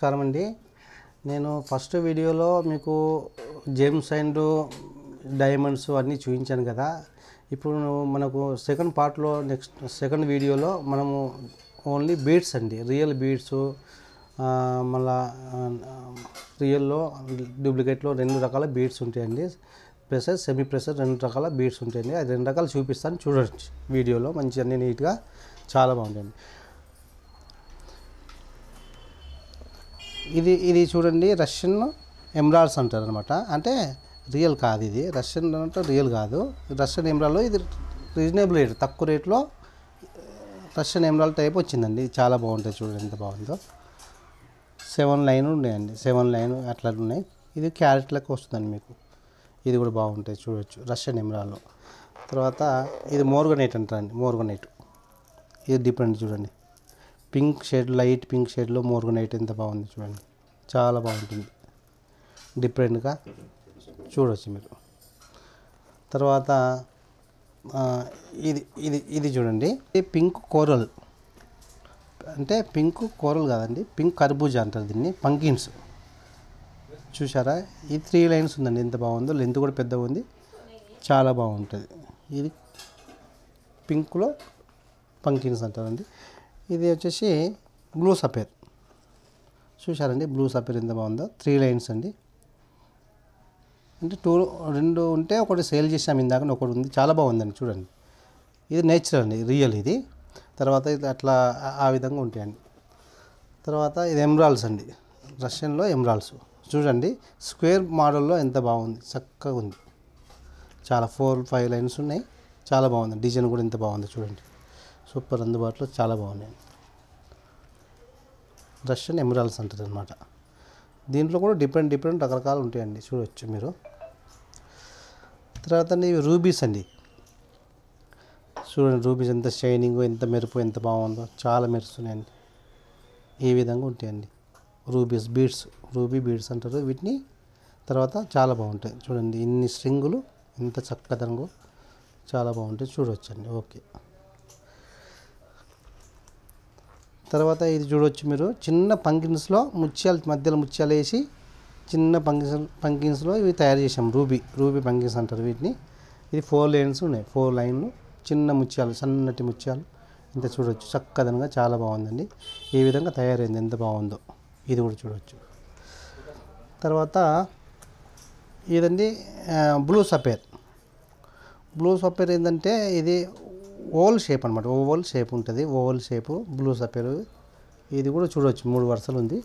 నమస్కారం అండి. నేను ఫస్ట్ వీడియోలో మీకు జెమ్స్ అండ్ డైమండ్స్ అన్నీ చూపించాను కదా. ఇప్పుడు మనకు సెకండ్ పార్ట్లో సెకండ్ వీడియోలో మనము ఓన్లీ బీడ్స్ అండి, రియల్ బీడ్స్, మళ్ళా రియల్లో డూప్లికేట్లో రెండు రకాల బీడ్స్ ఉంటాయండి. ప్రెషర్ సెమీ ప్రెషర్ రెండు రకాల బీడ్స్ ఉంటాయండి. అది రెండు రకాలు చూపిస్తాను, చూడొచ్చు వీడియోలో. మంచి అన్ని నీట్గా చాలా బాగుంటుంది. ఇది చూడండి, రష్యన్ ఎమరాల్డ్స్ అంటారు అనమాట. అంటే రియల్ కాదు, ఇది రష్యన్ అంటే రియల్ కాదు. రష్యన్ ఎమరాల్డ్ ఇది రీజనబుల్ రేట్, తక్కువ రేట్లో రష్యన్ ఎమరాల్డ్ టైప్ వచ్చిందండి. చాలా బాగుంటుంది, చూడండి ఎంత బాగుందో. 7 లైన్ ఉన్నాయండి, 7 లైన్ అట్లా ఉన్నాయి. ఇది క్యారెట్ లెక్క వస్తుందండి మీకు. ఇది కూడా బాగుంటుంది, చూడొచ్చు రష్యన్ ఎమరాల్డ్. తర్వాత ఇది మోర్గనైట్ అంటారండి, మోర్గనైట్. ఇది డిఫరెంట్ చూడండి, పింక్ షేడ్, లైట్ పింక్ షేడ్లో మోర్గనైట్ ఎంత బాగుంది చూడండి, చాలా బాగుంటుంది, డిఫరెంట్గా చూడవచ్చు మీరు. తర్వాత ఇది ఇది ఇది చూడండి, ఇది పింక్ కోరల్. అంటే పింక్ కోరల్ కాదండి, పింక్ కర్బూజా అంటారు దీన్ని, పంకిన్స్. చూసారా, ఇది 3 లైన్స్ ఉందండి, ఎంత బాగుందో. లెంత్ కూడా పెద్దగా ఉంది, చాలా బాగుంటుంది. ఇది పింక్లో పంకిన్స్ అంటారండి. ఇది వచ్చేసి బ్లూ సఫేర్. చూసారండి బ్లూ సఫేర్ ఎంత బాగుందో. 3 లైన్స్ అండి. అంటే 2 ఉంటే ఒకటి సేల్ చేసాం ఇందాక, ఒకటి ఉంది, చాలా బాగుందండి చూడండి. ఇది నేచురల్ అండి, రియల్ ఇది. తర్వాత ఇది అట్లా ఆ విధంగా ఉంటాయండి. తర్వాత ఇది ఎమరాల్డ్స్ అండి, రష్యన్లో ఎమరాల్డ్స్. చూడండి స్క్వేర్ మోడల్లో ఎంత బాగుంది, చక్కగా ఉంది. చాలా 4-5 లైన్స్ ఉన్నాయి, చాలా బాగుంది. డిజైన్ కూడా ఎంత బాగుంది చూడండి, సూపర్, అందుబాటులో చాలా బాగున్నాయి. రష్యన్ ఎమరాల్డ్స్ అంటారు అనమాట. దీంట్లో కూడా డిఫరెంట్ రకరకాలు ఉంటాయండి, చూడవచ్చు మీరు. తర్వాత ఇవి రూబీస్ అండి. చూడండి రూబీస్ ఎంత షైనింగ్, ఎంత మెరుపు, ఎంత బాగుందో, చాలా మెరుస్తున్నాయండి. ఈ విధంగా ఉంటాయండి రూబీస్ బీడ్స్, రూబీ బీడ్స్ అంటారు వీటిని. తర్వాత చాలా బాగుంటాయి చూడండి, ఇన్ని స్ట్రింగులు ఎంత చక్కదనంగా, చాలా బాగుంటాయి, చూడవచ్చండి. ఓకే. తర్వాత ఇది చూడవచ్చు మీరు, చిన్న పంకిన్స్లో ముత్యాలు, మధ్యలో ముత్యాలు వేసి చిన్న పంకిన్స్లో ఇవి తయారు చేసాం. రూబీ పంకిన్స్ అంటారు వీటిని. ఇది 4 లైన్స్ ఉన్నాయి, 4 లైన్లు, చిన్న ముత్యాలు, సన్నటి ముత్యాలు. ఇంత చూడవచ్చు, చక్కదనంగా చాలా బాగుందండి. ఈ విధంగా తయారైంది, ఎంత బాగుందో. ఇది కూడా చూడవచ్చు. తర్వాత ఇదండి బ్లూ సఫేర్. బ్లూ సఫేర్ ఏంటంటే ఇది ఓవల్ షేప్ అనమాట, ఓవల్ షేప్ ఉంటుంది, ఓవల్ షేపు బ్లూ సఫేర్. ఇది కూడా చూడవచ్చు, 3 వరుసలు ఉంది.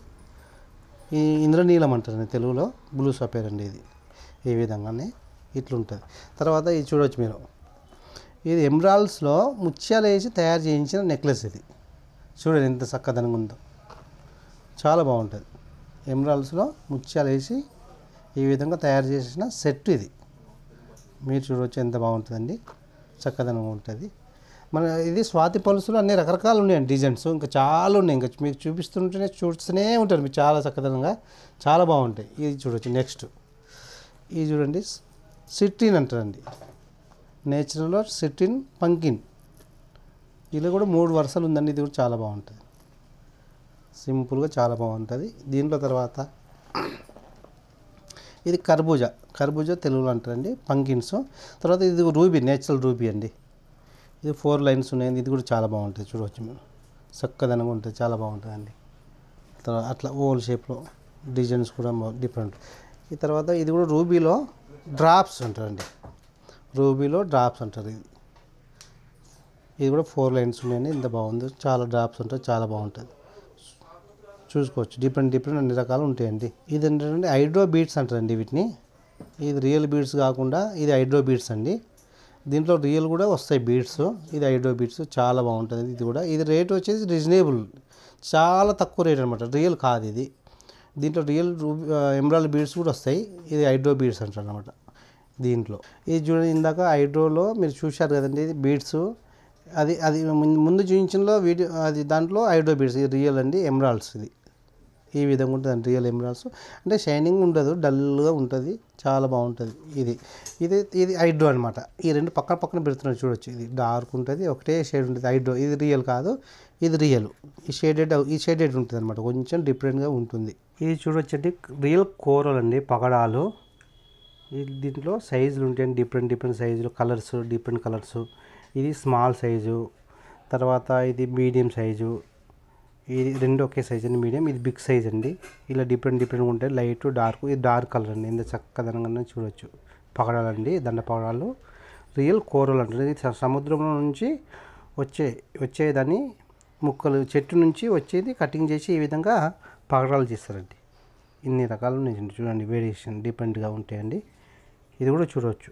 ఈ ఇంద్రనీలం అంటారు తెలుగులో, బ్లూ సఫేర్ అండి ఇది. ఈ విధంగానే ఇట్లుంటుంది. తర్వాత ఇది చూడవచ్చు మీరు, ఇది ఎమరాల్డ్స్లో ముత్యాలు వేసి తయారు చేయించిన నెక్లెస్. ఇది చూడండి ఎంత చక్కదనంగా ఉందో, చాలా బాగుంటుంది. ఎమరాల్డ్స్లో ముత్యాలు వేసి ఈ విధంగా తయారు చేసిన సెట్ ఇది. మీరు చూడవచ్చు ఎంత బాగుంటుందండి, చక్కదనంగా ఉంటుంది. మన ఇది స్వాతి పలుసులు అన్ని రకరకాలు ఉన్నాయండి డిజైన్స్, ఇంకా చాలా ఉన్నాయి. ఇంకా మీకు చూస్తూనే ఉంటారు మీరు, చాలా చక్కదనంగా, చాలా బాగుంటాయి. ఇది చూడవచ్చు. నెక్స్ట్ ఇది చూడండి, సిట్రిన్ అంటారండి, నేచురల్లో సిట్రిన్ పంకిన్. ఇది కూడా 3 వరుసలు ఉందండి. ఇది కూడా చాలా బాగుంటుంది, సింపుల్గా చాలా బాగుంటుంది దీంట్లో. తర్వాత ఇది కర్బూజా తెలుగులో అంటారండి, పంకిన్స్. తర్వాత ఇది రూబీ, నేచురల్ రూబీ అండి. ఇది 4 లైన్స్ ఉన్నాయండి. ఇది కూడా చాలా బాగుంటుంది, చూడవచ్చు మీరు, చక్కదనంగా ఉంటుంది, చాలా బాగుంటుందండి. తర్వాత అట్లా ఓవల్ షేప్లో డిజైన్స్ కూడా డిఫరెంట్. ఈ తర్వాత ఇది కూడా రూబీలో డ్రాప్స్ అంటారండి, రూబీలో డ్రాప్స్ అంటారు. ఇది కూడా 4 లైన్స్ ఉన్నాయండి, ఇంత బాగుంది, చాలా డ్రాప్స్ ఉంటాయి, చాలా బాగుంటుంది, చూసుకోవచ్చు. డిఫరెంట్ అన్ని రకాలు ఉంటాయండి. ఇది ఏంటంటే హైడ్రో బీడ్స్ అంటారండి వీటిని. ఇది రియల్ బీడ్స్ కాకుండా ఇది హైడ్రో బీడ్స్ అండి. దీంట్లో రియల్ కూడా వస్తాయి బీడ్స్, ఇది హైడ్రో బీడ్స్, చాలా బాగుంటుంది. ఇది కూడా, ఇది రేట్ వచ్చేసి రీజనబుల్, చాలా తక్కువ రేట్ అనమాట, రియల్ కాదు ఇది. దీంట్లో రియల్ ఎమరాల్డ్ బీడ్స్ కూడా వస్తాయి, ఇది హైడ్రో బీడ్స్ అంటారు అనమాట దీంట్లో. ఇది చూడండి, ఇందాక హైడ్రోలో మీరు చూశారు కదండి, ఇది బీడ్స్. అది ముందు చూపించినలో వీడియో, అది దాంట్లో హైడ్రో బీడ్స్, ఇది రియల్ అండి, ఎమరాల్డ్స్. ఇది ఈ విధంగా ఉంటుంది రియల్ ఎమరాల్డ్స్. అంటే షైనింగ్ ఉండదు, డల్గా ఉంటుంది, చాలా బాగుంటుంది. ఇది ఇది ఇది హైడ్రో అనమాట. ఈ రెండు పక్కన పక్కన పెడుతున్నారు చూడొచ్చు. ఇది డార్క్ ఉంటుంది, ఒకటే షేడ్ ఉంటుంది హైడ్రో. ఇది రియల్ కాదు, ఇది రియల్. ఈ షేడెడ్ ఉంటుంది అనమాట, కొంచెం డిఫరెంట్గా ఉంటుంది. ఇది చూడొచ్చండి రియల్ కోరల్ అండి, పగడాలు. దీంట్లో సైజులు ఉంటాయండి, డిఫరెంట్ సైజులు, కలర్స్, డిఫరెంట్ కలర్స్. ఇది స్మాల్ సైజు, తర్వాత ఇది మీడియం సైజు, ఇది రెండు ఒకే సైజ్ అండి మీడియం. ఇది బిగ్ సైజ్ అండి. ఇలా డిఫరెంట్గా ఉంటాయి, లైట్ డార్క్. ఇది డార్క్ కలర్ అండి, ఎంత చక్కదనంగా చూడొచ్చు. పగడాలండి, దండ పగడాలు, రియల్ కోరల్ అంటారు. ఇది సముద్రంలో నుంచి వచ్చేదాన్ని ముక్కలు, చెట్టు నుంచి వచ్చేది కటింగ్ చేసి ఈ విధంగా పగడాలు చేస్తారండి. ఇన్ని రకాలు ఉన్నాయి చూడండి, వేరియేషన్ డిఫరెంట్గా ఉంటాయండి. ఇది కూడా చూడవచ్చు.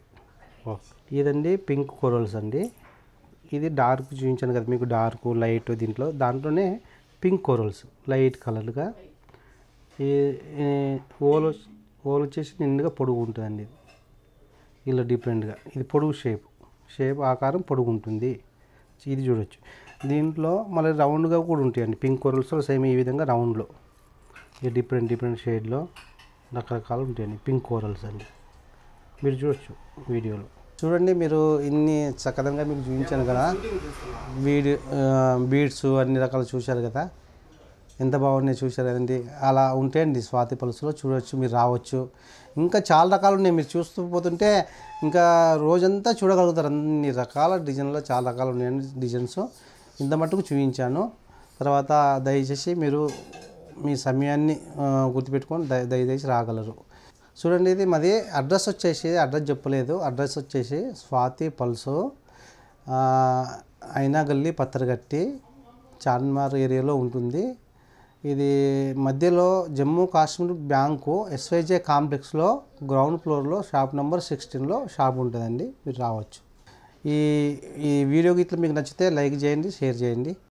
ఇదండి పింక్ కోరల్స్ అండి. ఇది డార్క్ చూపించాను కదా మీకు, డార్క్ లైట్ దాంట్లోనే పింక్ కోరల్స్ లైట్ కలర్గా. ఈ ఓల్ వచ్చేసి నిండుగా పొడుగు ఉంటుందండి. ఇలా డిఫరెంట్గా ఇది పొడుగు షేప్ ఆకారం పొడుగు ఉంటుంది. ఇది చూడొచ్చు. దీంట్లో మళ్ళీ రౌండ్గా కూడా ఉంటాయండి పింక్ కోరల్స్లో, సేమ్ ఈ విధంగా రౌండ్లో. ఇది డిఫరెంట్ షేడ్లో రకరకాలు ఉంటాయండి పింక్ కోరల్స్ అండి. మీరు చూడొచ్చు వీడియోలో. చూడండి, మీరు ఇన్ని చక్కదంగా మీకు చూపించాను కదా, బీడ్స్ అన్ని రకాలు చూశారు కదా, ఎంత బాగున్నాయి చూశారు కదండి. అలా ఉంటాయండి స్వాతి పల్స్లో, చూడవచ్చు, మీరు రావచ్చు. ఇంకా చాలా రకాలు ఉన్నాయి, మీరు చూస్తూ పోతుంటే ఇంకా రోజంతా చూడగలుగుతారు. అన్ని రకాల డిజైన్లో చాలా రకాలు ఉన్నాయండి డిజైన్స్. ఇంత మట్టుకు చూపించాను. తర్వాత దయచేసి మీరు మీ సమయాన్ని గుర్తుపెట్టుకొని దయచేసి రాగలరు. చూడండి, ఇది మాది అడ్రస్ చెప్పలేదు. అడ్రస్ వచ్చేసి స్వాతి పల్సు, అయినా గల్లీ, పత్తరగట్టి, చార్మినార్ ఏరియాలో ఉంటుంది. ఇది మధ్యలో జమ్మూ కాశ్మీర్ బ్యాంకు ఎస్వైజే కాంప్లెక్స్లో గ్రౌండ్ ఫ్లోర్లో షాప్ నెంబర్ 16లో షాప్ ఉంటుందండి. మీరు రావచ్చు. ఈ వీడియో ఇట్లా మీకు నచ్చితే లైక్ చేయండి, షేర్ చేయండి.